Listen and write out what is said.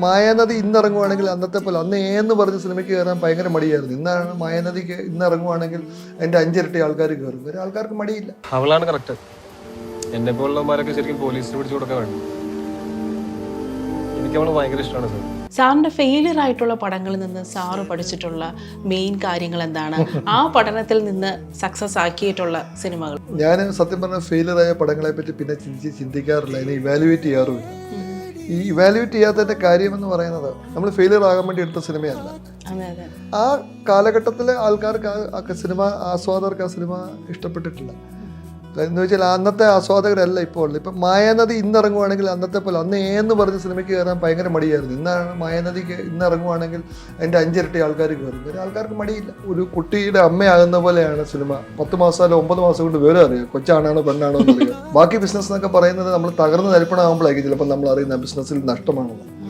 മായാനദി ഇന്നിറങ്ങുവാണെങ്കിൽ അന്നത്തെ പോലെ അന്ന് എന്ന് പറഞ്ഞ സിനിമയ്ക്ക് കയറാൻ ഭയങ്കര മടിയായിരുന്നു. ഇന്നാണ് മായാനദിക്ക് ഇന്നിറങ്ങുവാണെങ്കിൽ അതിന്റെ 5 ഇരട്ടി ആൾക്കാർ കയറും. വേറെ ആൾക്കാർക്ക് മടിയില്ല. അവളാണ് കറക്റ്റ്. എന്നെ പോലുള്ളവന്മാരൊക്കെ ശരിക്കും പോലീസിന് പിടിച്ചു കൊടുക്കാൻ വേണ്ടി. എനിക്ക് അവള് ഭയങ്കര ഇഷ്ടമാണ് സാർ. സാറിന്റെ ഫെയിലിയർ ആയിട്ടുള്ള പടങ്ങളിൽ നിന്ന് സാറ് പഠിച്ചിട്ടുള്ള മെയിൻ കാര്യങ്ങൾ എന്താണ്? ആ പഠനത്തിൽ നിന്ന് സക്സസ് ആക്കിയിട്ടുള്ള സിനിമകൾ. ഞാൻ സത്യം പറഞ്ഞ ഫെയിലിയറായ പടങ്ങളെ പറ്റി പിന്നെ ചിന്തിക്കാറില്ല, അതിനെ ഇവാലുവേറ്റ് ചെയ്യാറുമില്ല. ഈ ഇവാലുവേറ്റ് ചെയ്യാത്തതിന്റെ കാര്യമെന്ന് പറയുന്നത് നമ്മൾ ഫെയിലിയർ ആകാൻ വേണ്ടി എടുത്ത സിനിമയല്ല. ആ കാലഘട്ടത്തിലെ ആൾക്കാർക്ക് ആ സിനിമ, ആസ്വാദകർക്ക് ആ സിനിമ ഇഷ്ടപ്പെട്ടിട്ടില്ല. എന്ന് വെച്ചാൽ അന്നത്തെ ആസ്വാദകരല്ല ഇപ്പോൾ ഉള്ളത്. ഇപ്പം മായാനദി ഇന്നിറങ്ങുവാണെങ്കിൽ അന്നത്തെ പോലെ അന്ന് എന്ന് പറഞ്ഞ സിനിമയ്ക്ക് കയറാൻ ഭയങ്കര മടിയായിരുന്നു. ഇന്നാണ് മായാനദിക്ക് ഇന്നിറങ്ങുവാണെങ്കിൽ അതിന്റെ 5 ഇരട്ടി ആൾക്കാർ കയറും. വേറെ ആൾക്കാർക്ക് മടിയില്ല. ഒരു കുട്ടിയുടെ അമ്മയാകുന്ന പോലെയാണ് സിനിമ. 10 മാസം അല്ല 9 മാസം കൊണ്ട് വിവരം അറിയാം, കൊച്ചാണോ പെണ്ണാണോ എന്നറിയാം. ബാക്കി ബിസിനസ് എന്നൊക്കെ പറയുന്നത് നമ്മൾ തകർന്ന് തരിപ്പണമാകുമ്പോഴായിരിക്കും ചിലപ്പോൾ നമ്മൾ അറിയുന്ന ബിസിനസ്സിൽ നഷ്ടമാണെന്ന്.